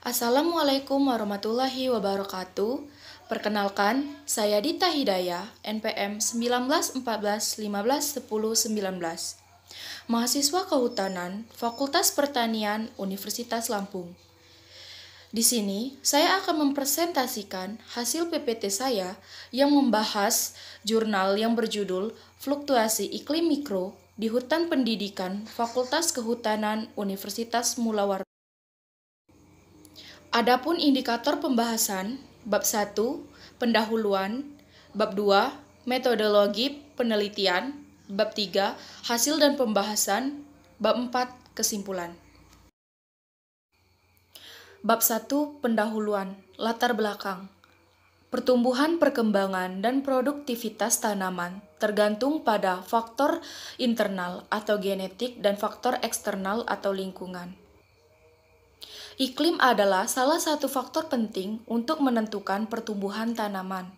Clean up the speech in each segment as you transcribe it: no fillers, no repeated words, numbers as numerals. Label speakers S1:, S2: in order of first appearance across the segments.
S1: Assalamualaikum warahmatullahi wabarakatuh. Perkenalkan, saya Dita Hidayah, NPM 1914151019. Mahasiswa Kehutanan, Fakultas Pertanian, Universitas Lampung. Di sini, saya akan mempresentasikan hasil PPT saya yang membahas jurnal yang berjudul Fluktuasi Iklim Mikro di Hutan Pendidikan Fakultas Kehutanan Universitas Mula Warman. Adapun indikator pembahasan, bab 1, pendahuluan, bab 2, metodologi penelitian, bab 3, hasil dan pembahasan, bab 4, kesimpulan. Bab 1, pendahuluan, latar belakang. Pertumbuhan, perkembangan, dan produktivitas tanaman tergantung pada faktor internal atau genetik dan faktor eksternal atau lingkungan. Iklim adalah salah satu faktor penting untuk menentukan pertumbuhan tanaman.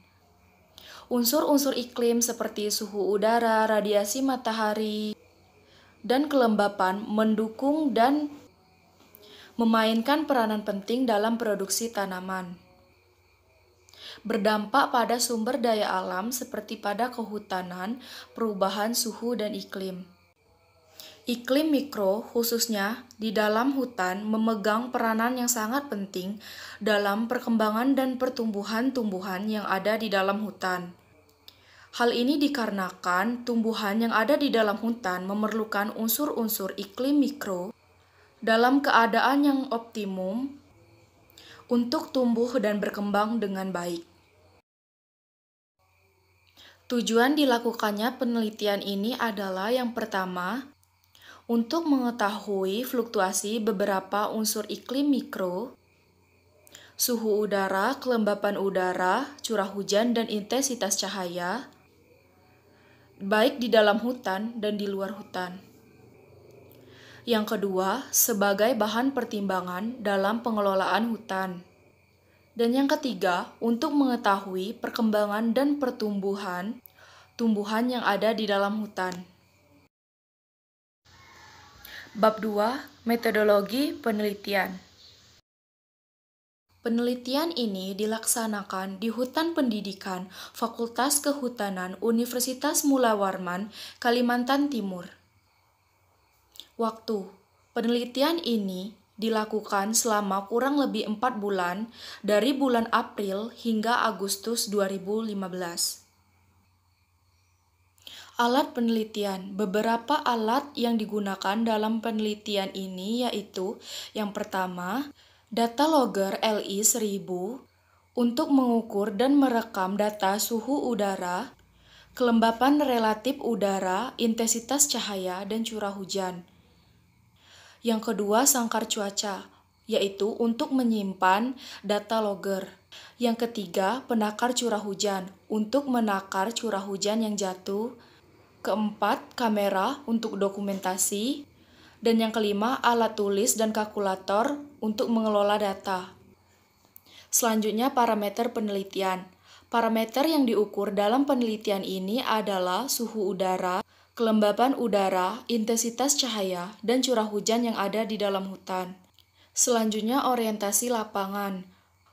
S1: Unsur-unsur iklim seperti suhu udara, radiasi matahari, dan kelembapan mendukung dan memainkan peranan penting dalam produksi tanaman. Berdampak pada sumber daya alam seperti pada kehutanan, perubahan suhu dan iklim. Iklim mikro, khususnya di dalam hutan, memegang peranan yang sangat penting dalam perkembangan dan pertumbuhan tumbuhan yang ada di dalam hutan. Hal ini dikarenakan tumbuhan yang ada di dalam hutan memerlukan unsur-unsur iklim mikro dalam keadaan yang optimum untuk tumbuh dan berkembang dengan baik. Tujuan dilakukannya penelitian ini adalah yang pertama, untuk mengetahui fluktuasi beberapa unsur iklim mikro, suhu udara, kelembapan udara, curah hujan, dan intensitas cahaya, baik di dalam hutan dan di luar hutan. Yang kedua, sebagai bahan pertimbangan dalam pengelolaan hutan. Dan yang ketiga, untuk mengetahui perkembangan dan pertumbuhan tumbuhan yang ada di dalam hutan. Bab 2, metodologi penelitian. Penelitian ini dilaksanakan di Hutan Pendidikan Fakultas Kehutanan Universitas Mula Warman, Kalimantan Timur. Waktu penelitian ini dilakukan selama kurang lebih 4 bulan dari bulan April hingga Agustus 2015. Alat penelitian. Beberapa alat yang digunakan dalam penelitian ini yaitu yang pertama, data logger LI1000 untuk mengukur dan merekam data suhu udara, kelembapan relatif udara, intensitas cahaya, dan curah hujan. Yang kedua, sangkar cuaca, yaitu untuk menyimpan data logger. Yang ketiga, penakar curah hujan, untuk menakar curah hujan yang jatuh. Keempat, kamera untuk dokumentasi. Dan yang kelima, alat tulis dan kalkulator untuk mengelola data. Selanjutnya, parameter penelitian. Parameter yang diukur dalam penelitian ini adalah suhu udara, kelembapan udara, intensitas cahaya, dan curah hujan yang ada di dalam hutan. Selanjutnya, orientasi lapangan.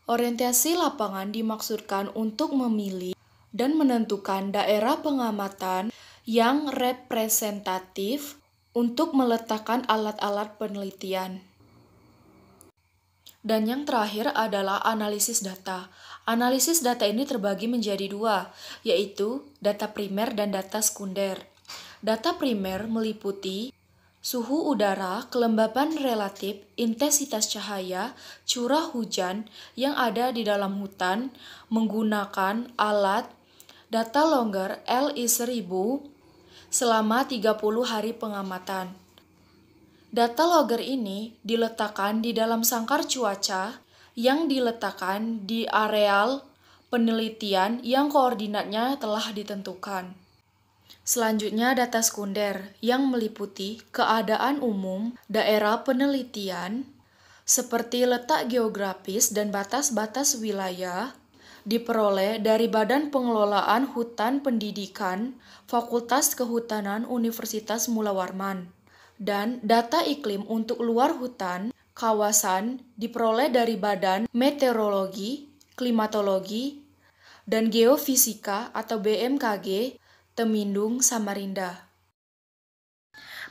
S1: Orientasi lapangan dimaksudkan untuk memilih dan menentukan daerah pengamatan yang representatif untuk meletakkan alat-alat penelitian. Dan yang terakhir adalah analisis data. Analisis data ini terbagi menjadi dua, yaitu data primer dan data sekunder. Data primer meliputi suhu udara, kelembapan relatif, intensitas cahaya, curah hujan yang ada di dalam hutan menggunakan alat data logger LI1000 selama 30 hari pengamatan. Data logger ini diletakkan di dalam sangkar cuaca yang diletakkan di areal penelitian yang koordinatnya telah ditentukan. Selanjutnya, data sekunder yang meliputi keadaan umum daerah penelitian seperti letak geografis dan batas-batas wilayah, diperoleh dari Badan Pengelolaan Hutan Pendidikan Fakultas Kehutanan Universitas Mula Warman. Dan data iklim untuk luar hutan Kawasan diperoleh dari Badan Meteorologi, Klimatologi, dan Geofisika atau BMKG, Temindung, Samarinda.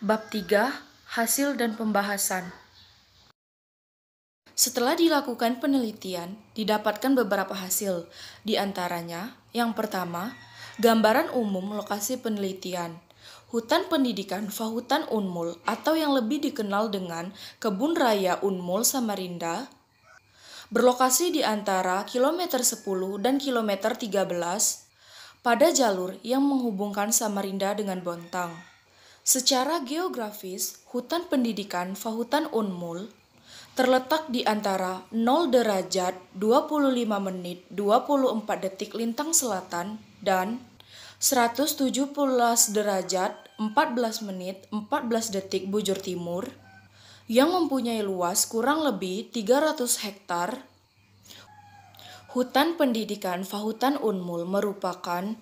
S1: Bab 3. Hasil dan pembahasan. Setelah dilakukan penelitian, didapatkan beberapa hasil. Di antaranya, yang pertama, gambaran umum lokasi penelitian. Hutan pendidikan Fahutan Unmul atau yang lebih dikenal dengan Kebun Raya Unmul Samarinda berlokasi di antara kilometer 10 dan kilometer 13 pada jalur yang menghubungkan Samarinda dengan Bontang. Secara geografis, hutan pendidikan Fahutan Unmul terletak di antara 0 derajat 25 menit 24 detik lintang selatan dan 117 derajat 14 menit 14 detik bujur timur yang mempunyai luas kurang lebih 300 hektar. Hutan pendidikan Fahutan Unmul merupakan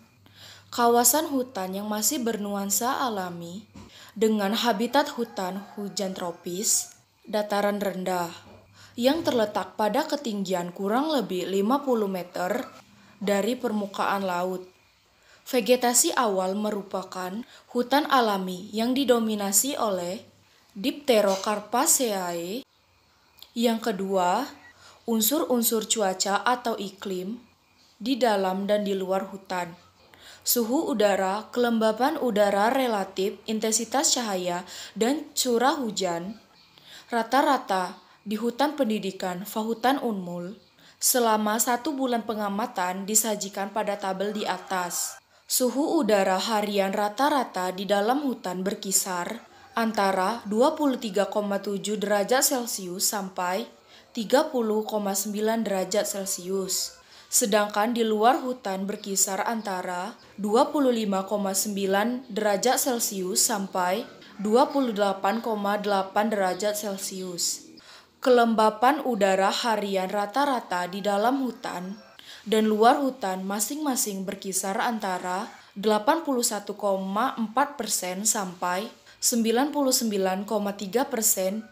S1: kawasan hutan yang masih bernuansa alami dengan habitat hutan hujan tropis, dataran rendah, yang terletak pada ketinggian kurang lebih 50 meter dari permukaan laut. Vegetasi awal merupakan hutan alami yang didominasi oleh Dipterocarpaceae. Yang kedua, unsur-unsur cuaca atau iklim di dalam dan di luar hutan. Suhu udara, kelembapan udara relatif, intensitas cahaya, dan curah hujan rata-rata di hutan pendidikan Fahutan Unmul selama 1 bulan pengamatan disajikan pada tabel di atas. Suhu udara harian rata-rata di dalam hutan berkisar antara 23,7 derajat Celcius sampai 30,9 derajat Celcius. Sedangkan di luar hutan berkisar antara 25,9 derajat Celcius sampai 28,8 derajat Celcius. Kelembapan udara harian rata-rata di dalam hutan dan luar hutan masing-masing berkisar antara 81,4% sampai 99,3%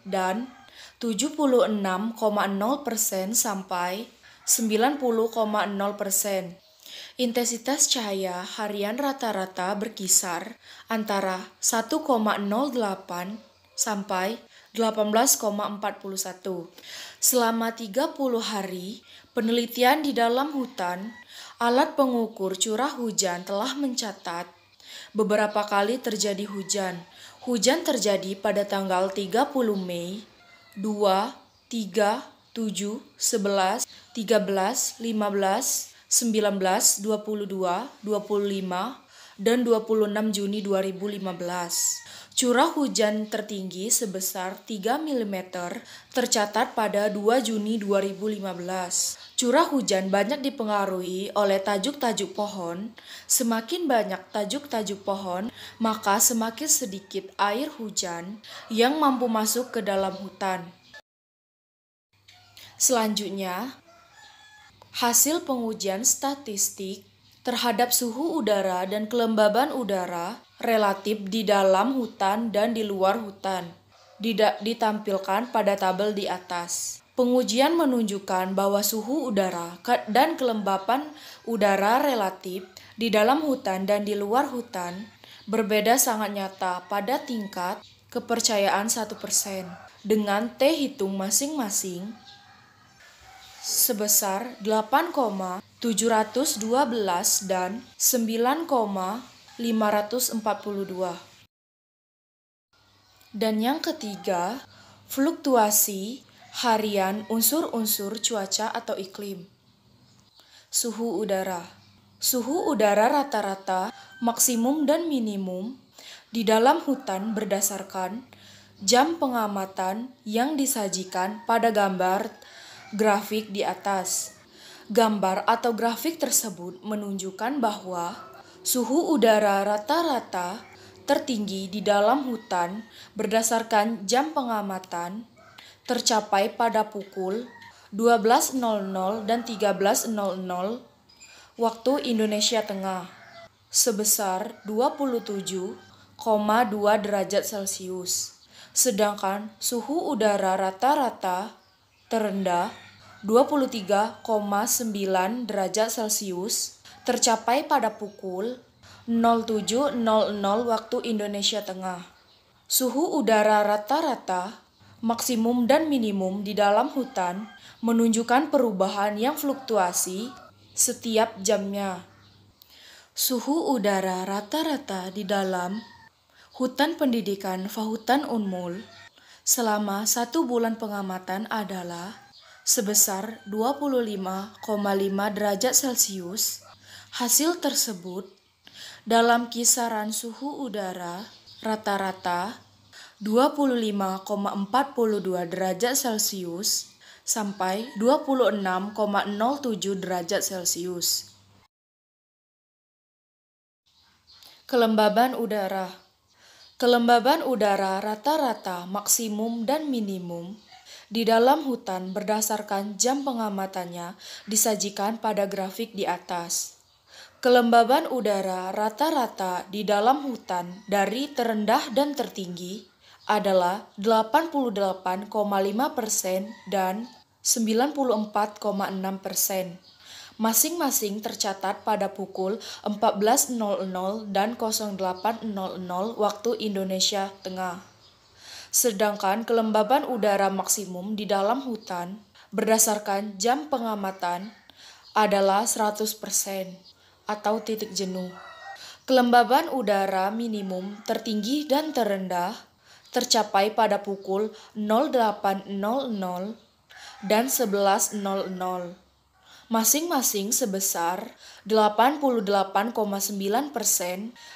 S1: dan 76,0% sampai 90,0%. Intensitas cahaya harian rata-rata berkisar antara 1,08 sampai 18,41. Selama 30 hari penelitian di dalam hutan, alat pengukur curah hujan telah mencatat beberapa kali terjadi hujan. Hujan terjadi pada tanggal 30 Mei, 2, 3, 7, 11, 13, 15, 19, 22, 25, dan 26 Juni 2015. Curah hujan tertinggi sebesar 3 mm tercatat pada 2 Juni 2015. Curah hujan banyak dipengaruhi oleh tajuk-tajuk pohon. Semakin banyak tajuk-tajuk pohon, maka semakin sedikit air hujan yang mampu masuk ke dalam hutan. Selanjutnya, hasil pengujian statistik terhadap suhu udara dan kelembaban udara relatif di dalam hutan dan di luar hutan ditampilkan pada tabel di atas. Pengujian menunjukkan bahwa suhu udara dan kelembapan udara relatif di dalam hutan dan di luar hutan berbeda sangat nyata pada tingkat kepercayaan 1% dengan T hitung masing-masing sebesar 8,712 dan 9,542. Dan yang ketiga, fluktuasi harian unsur-unsur cuaca atau iklim. Suhu udara. Suhu udara rata-rata, maksimum dan minimum di dalam hutan berdasarkan jam pengamatan yang disajikan pada gambar grafik di atas. Gambar atau grafik tersebut menunjukkan bahwa suhu udara rata-rata tertinggi di dalam hutan berdasarkan jam pengamatan tercapai pada pukul 12.00 dan 13.00 waktu Indonesia Tengah sebesar 27,2 derajat Celcius. sedangkan suhu udara rata-rata terendah 23,9 derajat Celcius tercapai pada pukul 07.00 waktu Indonesia Tengah. Suhu udara rata-rata, maksimum dan minimum di dalam hutan menunjukkan perubahan yang fluktuasi setiap jamnya. Suhu udara rata-rata di dalam hutan pendidikan Fahutan Unmul selama 1 bulan pengamatan adalah sebesar 25,5 derajat Celcius. Hasil tersebut dalam kisaran suhu udara rata-rata 25,42 derajat Celcius sampai 26,07 derajat Celcius. Kelembaban udara. Kelembaban udara rata-rata maksimum dan minimum di dalam hutan berdasarkan jam pengamatannya disajikan pada grafik di atas. Kelembaban udara rata-rata di dalam hutan dari terendah dan tertinggi adalah 88,5% dan 94,6%. Masing-masing tercatat pada pukul 14.00 dan 08.00 waktu Indonesia Tengah. Sedangkan kelembaban udara maksimum di dalam hutan berdasarkan jam pengamatan adalah 100% atau titik jenuh. Kelembaban udara minimum tertinggi dan terendah tercapai pada pukul 08.00 dan 11.00. Masing-masing sebesar 88,9%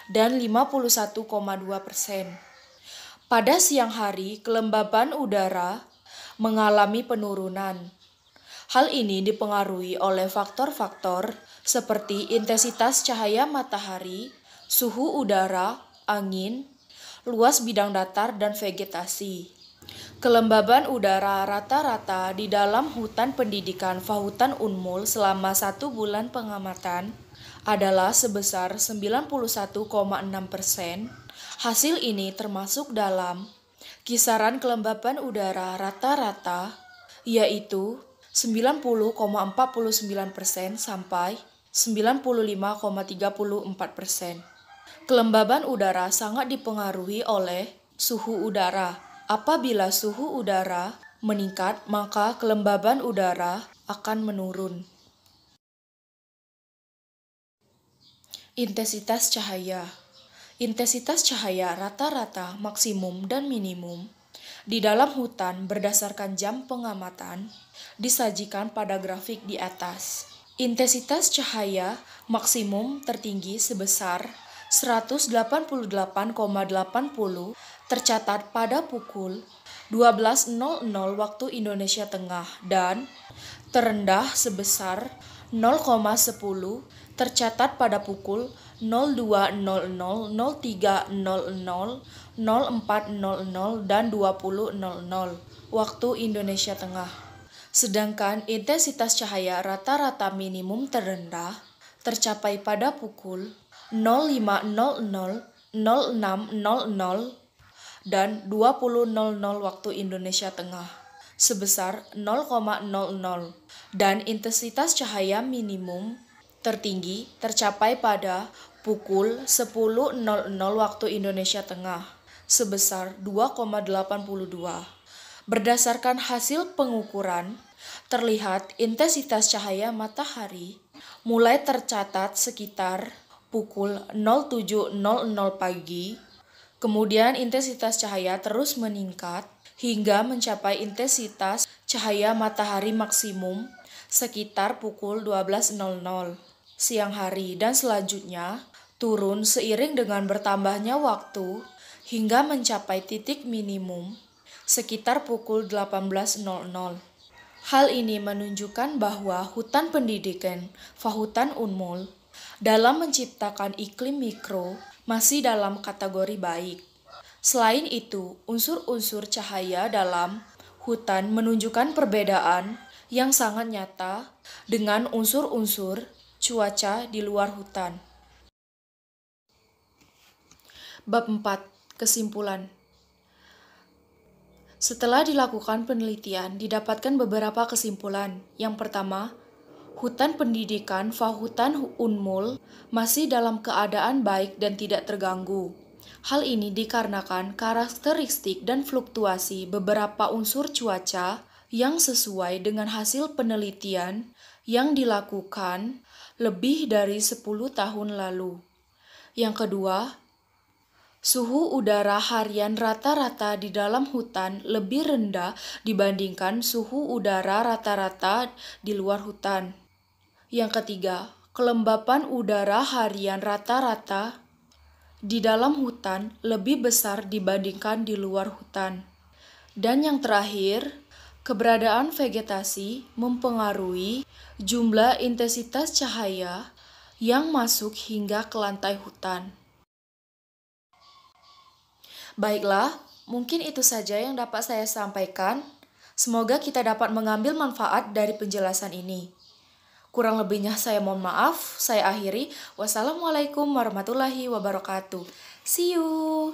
S1: dan 51,2%. Pada siang hari, kelembaban udara mengalami penurunan. Hal ini dipengaruhi oleh faktor-faktor seperti intensitas cahaya matahari, suhu udara, angin, luas bidang datar, dan vegetasi. Kelembaban udara rata-rata di dalam hutan pendidikan Fahutan Unmul selama 1 bulan pengamatan adalah sebesar 91,6%. Hasil ini termasuk dalam kisaran kelembaban udara rata-rata, yaitu 90,49% sampai 95,34%. Kelembaban udara sangat dipengaruhi oleh suhu udara. Apabila suhu udara meningkat, maka kelembaban udara akan menurun. Intensitas cahaya. Intensitas cahaya rata-rata, maksimum, dan minimum di dalam hutan berdasarkan jam pengamatan disajikan pada grafik di atas. Intensitas cahaya maksimum tertinggi sebesar 188,80 tercatat pada pukul 12.00 waktu Indonesia Tengah dan terendah sebesar 0,10 tercatat pada pukul 02.00, 03.00, 04.00 dan 20.00 waktu Indonesia Tengah. Sedangkan intensitas cahaya rata-rata minimum terendah tercapai pada pukul 05.00, 06.00 dan 20.00 waktu Indonesia Tengah sebesar 0,00 dan intensitas cahaya minimum tertinggi tercapai pada pukul 10.00 waktu Indonesia Tengah sebesar 2,82. Berdasarkan hasil pengukuran, terlihat intensitas cahaya matahari mulai tercatat sekitar pukul 07.00 pagi, kemudian intensitas cahaya terus meningkat hingga mencapai intensitas cahaya matahari maksimum sekitar pukul 12.00 siang hari dan selanjutnya turun seiring dengan bertambahnya waktu hingga mencapai titik minimum sekitar pukul 18.00. Hal ini menunjukkan bahwa hutan pendidikan Fahutan Unmul dalam menciptakan iklim mikro masih dalam kategori baik. Selain itu, unsur-unsur cahaya dalam hutan menunjukkan perbedaan yang sangat nyata dengan unsur-unsur cuaca di luar hutan. Bab 4. Kesimpulan. Setelah dilakukan penelitian, didapatkan beberapa kesimpulan. Yang pertama, hutan pendidikan Fahutan Unmul masih dalam keadaan baik dan tidak terganggu. Hal ini dikarenakan karakteristik dan fluktuasi beberapa unsur cuaca yang sesuai dengan hasil penelitian yang dilakukan lebih dari 10 tahun lalu. Yang kedua, suhu udara harian rata-rata di dalam hutan lebih rendah dibandingkan suhu udara rata-rata di luar hutan. Yang ketiga, kelembapan udara harian rata-rata di dalam hutan lebih besar dibandingkan di luar hutan. Dan yang terakhir, keberadaan vegetasi mempengaruhi jumlah intensitas cahaya yang masuk hingga ke lantai hutan. Baiklah, mungkin itu saja yang dapat saya sampaikan. Semoga kita dapat mengambil manfaat dari penjelasan ini. Kurang lebihnya saya mohon maaf, saya akhiri. Wassalamualaikum warahmatullahi wabarakatuh. See you!